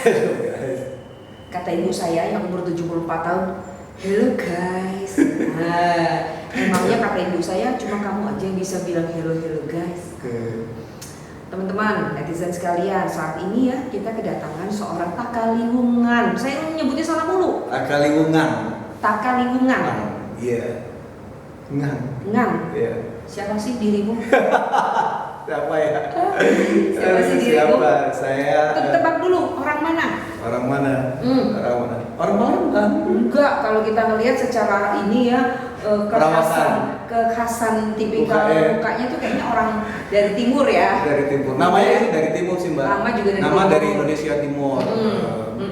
Hello guys. Kata ibu saya yang umur 74 tahun, hello guys. Nah, emangnya kata ibu saya cuma kamu aja yang bisa bilang hello guys. Teman-teman, netizen sekalian, saat ini ya kita kedatangan seorang takaliwungan. Saya nyebutnya salah mulu. Takaliwungan. Iya. Ngan. Iya. Siapa sih dirimu? Siapa ya? Siapa sih dirimu? Siapa? Saya. Tebak dulu, orang mana? Orang mana? Orang Palembang. Enggak, kalau kita ngelihat secara ini ya kekhasan tipikal mukanya tuh kayaknya orang dari timur ya. Dari timur. Namanya ini dari timur sih Mbak. Nama juga dari Nama timur. dari Indonesia Timur.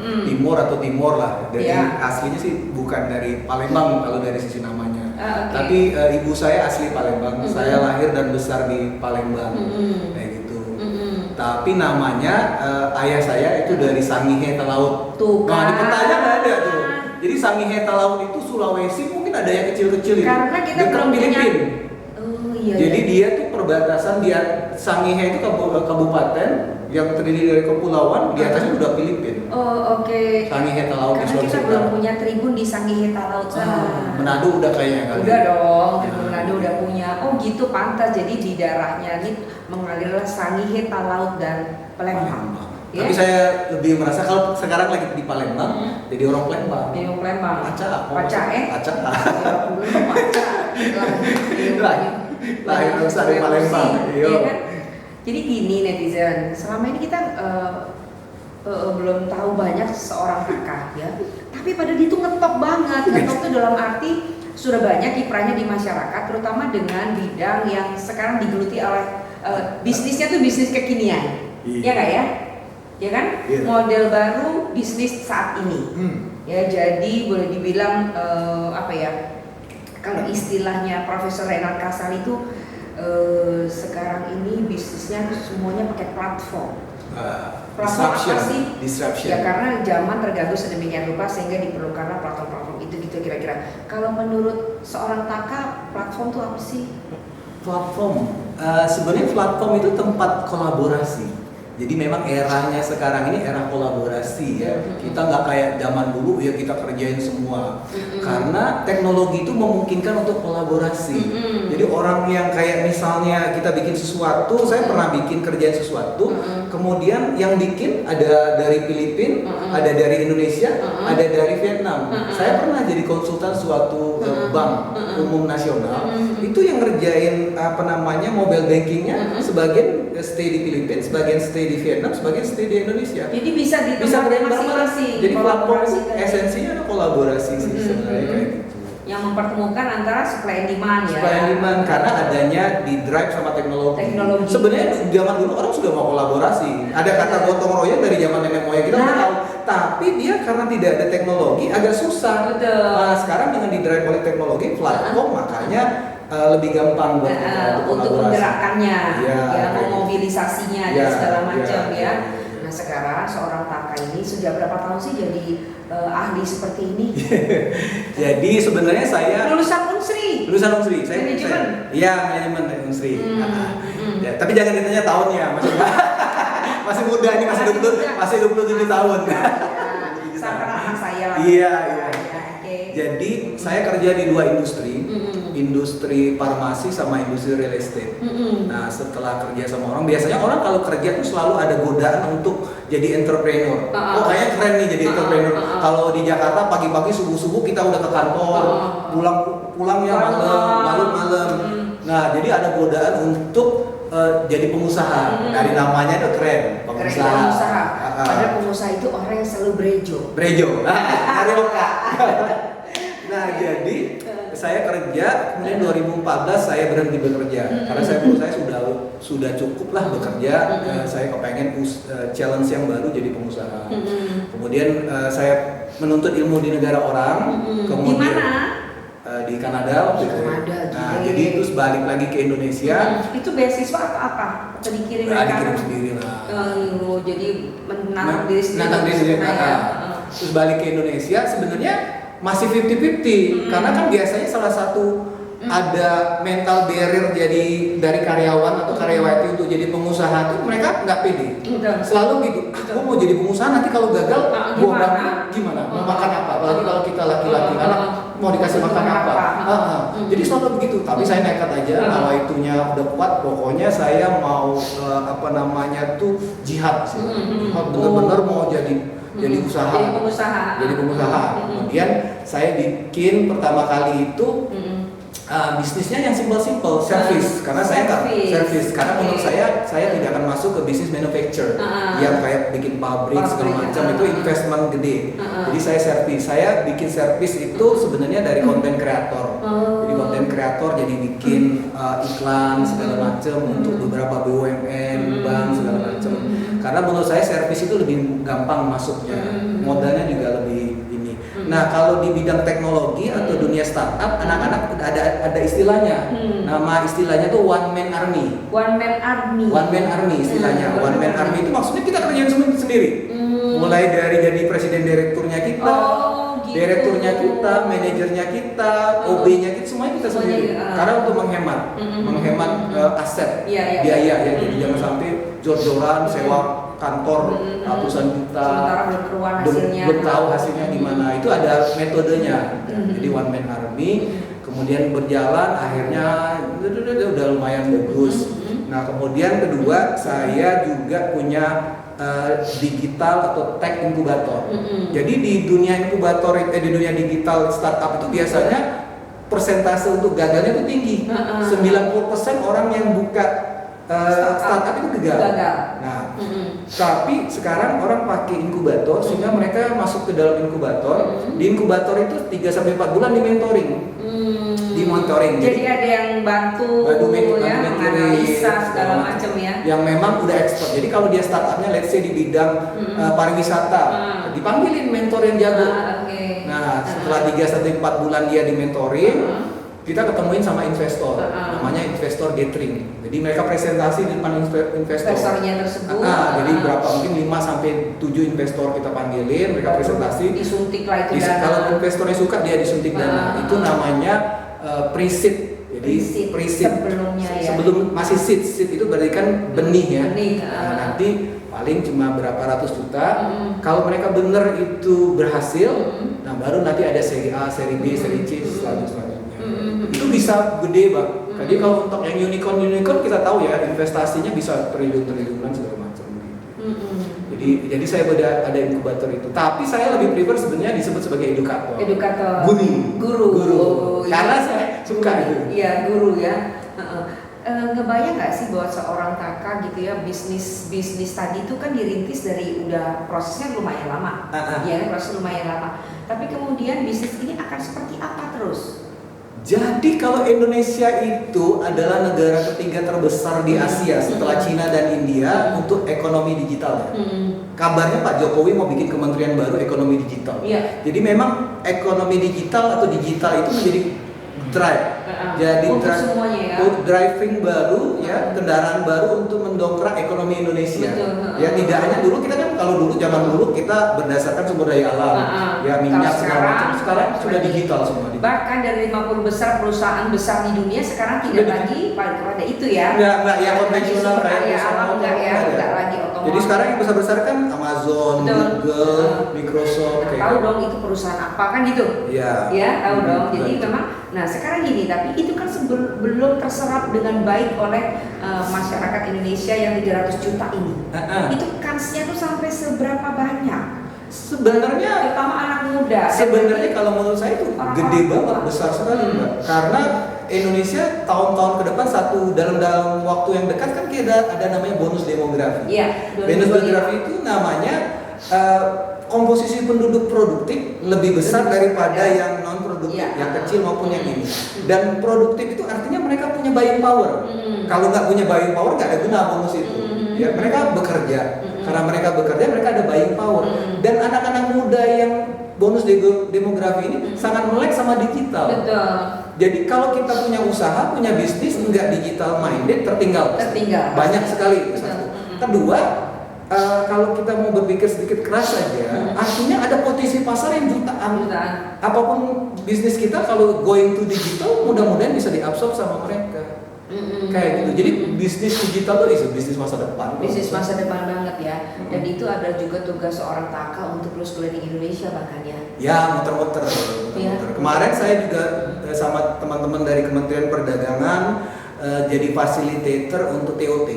Timur atau Timor lah. Jadi Ya. aslinya sih bukan dari Palembang kalau dari sisi namanya. Okay. Tapi ibu saya asli Palembang. Saya lahir dan besar di Palembang. Kayak gitu. Tapi namanya ayah saya itu dari Sangihe Talaut. Tuh Nah di kan. petanya nggak ada tuh. Jadi Sangihe Talaut itu Sulawesi, mungkin ada yang kecil-kecil itu. Karena kita Dekat belum punya. Filipina. Oh iya. Jadi iya. dia tuh perbatasan, dia Sangihe itu kabupaten yang terdiri dari kepulauan, di atasnya udah Filipina. Oh oke. Sangihe Talaut di Karena Sulawesi kita belum Utara. punya tribun di Sangihe Talaut sana. Manado udah kayaknya kali. Udah dong, Ya. tribun Manado udah punya. Oh gitu, pantas. Jadi di darahnya ini mengalirlah Sangihe Talaut dan Palembang. Ya? Tapi saya lebih merasa kalau sekarang lagi di Palembang, jadi orang Palembang. Di Palembang. Paca. Paca Paca. Ya, belum paca. Lahir besar di Palembang. Iya. Iya kan? Jadi gini netizen, selama ini kita belum tahu banyak seorang kakak ya. Tapi pada dia tuh ngetop banget. Ngetop tuh dalam arti sudah banyak kiprahnya di masyarakat, terutama dengan bidang yang sekarang digeluti oleh bisnisnya tuh bisnis kekinian. Ya nggak ya? Ya kan? Iya. Model baru bisnis saat ini. Ya, jadi boleh dibilang apa ya? Kalau istilahnya Profesor Renald Kasal itu sekarang ini bisnisnya semuanya pakai platform. Platform apa sih? Disruption. Ya karena zaman terganggu sedemikian rupa sehingga diperlukanlah platform-platform itu gitu kira-kira. Kalau menurut seorang Taka, platform itu apa sih? Platform. Sebenarnya platform itu tempat kolaborasi. Jadi memang eranya sekarang ini era kolaborasi ya. Kita nggak kayak zaman dulu ya kita kerjain semua. Karena teknologi itu memungkinkan untuk kolaborasi. Jadi orang yang kayak misalnya kita bikin sesuatu, saya pernah bikin kerjaan sesuatu, kemudian yang bikin ada dari Filipina, ada dari Indonesia, ada dari Vietnam. Saya pernah jadi konsultan suatu bank umum nasional. Itu yang ngerjain mobile bankingnya, sebagian stay di Filipina, sebagian stay di Vietnam, sebagian stay di Indonesia. Jadi bisa di tempat masing-masing. Jadi platform Kolaborasi tadi. esensinya ada kolaborasi sih sebenarnya kayak gitu. Yang mempertemukan antara supply and demand ya. Supply and demand karena adanya di drive sama teknologi. Sebenarnya zaman dulu orang sudah mau kolaborasi. Ada kata gotong royong dari zaman nenek moyang kita udah tahu. Tapi dia karena tidak ada teknologi agak susah. Betul. Nah, sekarang dengan di drive oleh teknologi platform makanya lebih gampang buat kita untuk menggerakkannya, ya, memobilisasinya ya, dan segala macam ya. ya. Nah sekarang seorang Taka ini sudah berapa tahun sih jadi ahli seperti ini? Jadi sebenarnya saya Lulusan Unsri. Saya Manajemen. Iya, manajemen Unsri. Ya, tapi jangan ditanya tahunnya, masih muda ini, masih 27 tahun. Sama anak saya lah. Iya. Okay. Jadi saya kerja di dua industri, industri farmasi sama industri real estate. Nah setelah kerja sama orang, biasanya orang kalau kerja tuh selalu ada godaan untuk jadi entrepreneur. Oh kayaknya keren nih jadi entrepreneur. Kalau di Jakarta pagi-pagi subuh-subuh kita udah ke kantor, pulangnya malam. Nah jadi ada godaan untuk jadi pengusaha. Dari namanya tuh keren, pengusaha. Padahal pengusaha itu orang yang selalu Brejo. Hari loka. Nah jadi saya kerja, kemudian 2014 saya berhenti bekerja karena saya sudah cukup lah bekerja. Saya kepengen challenge yang baru jadi pengusaha. Kemudian saya menuntut ilmu di negara orang. Kemudian di mana? Di Kanada waktu itu. Nah jadi terus balik lagi ke Indonesia. Itu beasiswa atau apa? Atau dikirim dari dikirim sendiri lah. Jadi menantang diri sendiri. Terus balik ke Indonesia sebenarnya masih 50-50 karena kan biasanya salah satu ada mental barrier jadi dari karyawan atau karyawati untuk jadi pengusaha tuh mereka nggak pede. Selalu gitu, aku mau jadi pengusaha nanti kalau gagal gimana? Mau makan apa? Apalagi kalau kita laki-laki, anak mau dikasih makan apa? Jadi selalu begitu. Tapi saya nekat aja, kalau itunya udah kuat, pokoknya saya mau jihad sih. Bener-bener mau jadi usaha. Jadi pengusaha. Kemudian saya bikin pertama kali itu bisnisnya yang simpel-simpel, service. Karena saya nggak service. Karena menurut saya tidak akan masuk ke bisnis manufacture yang kayak bikin pabrik segala macam itu investment gede. Jadi saya service. Saya bikin service itu sebenarnya dari konten kreator. Jadi konten kreator jadi bikin iklan segala macam untuk beberapa BUMN, bank segala macam. Karena menurut saya service itu lebih gampang masuknya, modalnya juga lebih ini. Nah kalau di bidang teknologi atau dunia startup, anak-anak ada istilahnya. Nama istilahnya tuh one man army. One man army istilahnya. One man army itu maksudnya kita kerjain semua sendiri. Mulai dari jadi presiden direkturnya kita, direkturnya kita, manajernya kita, OB-nya kita, semuanya kita sendiri. Karena untuk menghemat aset, biaya ya. Jadi jangan sampai jor-joran sewa kantor ratusan juta, belum tahu hasilnya gimana. Itu ada metodenya. Jadi one man army, kemudian berjalan, akhirnya udah lumayan bagus. Nah kemudian kedua, saya juga punya digital atau tech inkubator. Jadi di dunia inkubator, di dunia digital startup itu biasanya persentase untuk gagalnya itu tinggi. 90% orang yang buka startup itu gagal. Nah, tapi sekarang orang pakai inkubator sehingga mereka masuk ke dalam inkubator. Di inkubator itu 3-4 bulan di mentoring. Jadi ada yang bantu ya, analisa segala macam ya. Yang memang udah expert. Jadi kalau dia startupnya let's say di bidang pariwisata, dipanggilin mentor yang jago. Nah, setelah 3-4 bulan dia di mentoring, kita ketemuin sama investor, namanya investor gathering. Jadi mereka presentasi di depan investornya tersebut. Jadi berapa mungkin 5-7 investor kita panggilin, mereka presentasi. Disuntik lah itu dana. Kalau investornya suka dia disuntik dana. Itu namanya pre-seed. Jadi pre-seed sebelumnya ya. Sebelum masih seed itu berarti kan benih ya. Benih. Nanti paling cuma berapa ratus juta. Kalau mereka benar itu berhasil, nah baru nanti ada seri A, seri B, seri C selanjutnya. Itu bisa gede Bang. Jadi kalau untuk yang unicorn kita tahu ya investasinya bisa triliun-triliunan segala macam. Jadi saya ada inkubator itu. Tapi saya lebih prefer sebenarnya disebut sebagai edukator. Guru. Karena saya suka itu. Iya, guru ya. Ngebayang nggak sih bahwa seorang kakak gitu ya bisnis tadi itu kan dirintis dari udah prosesnya lumayan lama. Ya, proses lumayan lama. Tapi kemudian bisnis ini akan seperti apa terus? Jadi kalau Indonesia itu adalah negara ketiga terbesar di Asia setelah Cina dan India untuk ekonomi digital. Kabarnya Pak Jokowi mau bikin kementerian baru ekonomi digital. Jadi memang ekonomi digital atau digital itu menjadi drive. Jadi driving baru ya, kendaraan baru untuk mendongkrak ekonomi Indonesia. Ya tidak hanya dulu kita kan kalau dulu zaman dulu kita berdasarkan sumber daya alam, ya minyak segala macam. Sekarang sudah digital semua. Bahkan dari 50 besar perusahaan besar di dunia sekarang tidak lagi pada itu ya. Enggak yang konvensional kayak alam enggak lagi otomotif. Jadi sekarang yang besar-besar kan Amazon, Google, Microsoft. Tahu dong itu perusahaan apa kan gitu? Iya. Ya tahu dong. Jadi memang, nah sekarang gini, tapi itu kan belum terserap dengan baik oleh masyarakat Indonesia yang 300 juta ini. Itu kansnya tuh sampai seberapa banyak? Sebenarnya terutama anak muda. Sebenarnya kalau menurut saya itu gede banget, besar sekali Mbak. Karena Indonesia tahun-tahun ke depan dalam waktu yang dekat kan kita ada namanya bonus demografi. Bonus demografi itu namanya komposisi penduduk produktif lebih besar daripada yang non produktif, yang kecil maupun yang ini. Dan produktif itu artinya mereka punya buying power. Kalau nggak punya buying power nggak ada guna bonus itu. Ya mereka bekerja. Karena mereka bekerja, mereka ada buying power. Dan anak-anak muda yang bonus demografi ini sangat melek sama digital. Betul. Jadi kalau kita punya usaha, punya bisnis, enggak digital minded, tertinggal. Banyak sekali. Kedua, kalau kita mau berpikir sedikit keras saja, artinya ada potensi pasar yang jutaan. Apapun bisnis kita kalau going to digital, mudah-mudahan bisa diabsorb sama mereka. Kayak gitu. Jadi bisnis digital itu bisnis masa depan. Bisnis masa depan banget ya. Dan itu ada juga tugas seorang Taka untuk terus keliling Indonesia bahkan ya. Ya, muter-muter. Ya. Kemarin saya juga sama teman-teman dari Kementerian Perdagangan jadi fasilitator untuk TOT.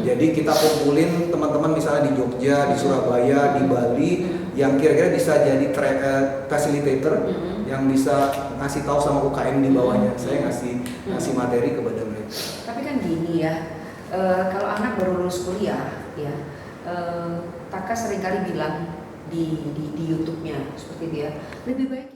Jadi kita kumpulin teman-teman misalnya di Jogja, di Surabaya, di Bali yang kira-kira bisa jadi fasilitator yang bisa ngasih tahu sama UKM di bawahnya. Saya ngasih materi kepada mereka. Tapi kan gini ya, kalau anak baru lulus kuliah ya, Taka seringkali bilang di YouTube-nya seperti dia, lebih baik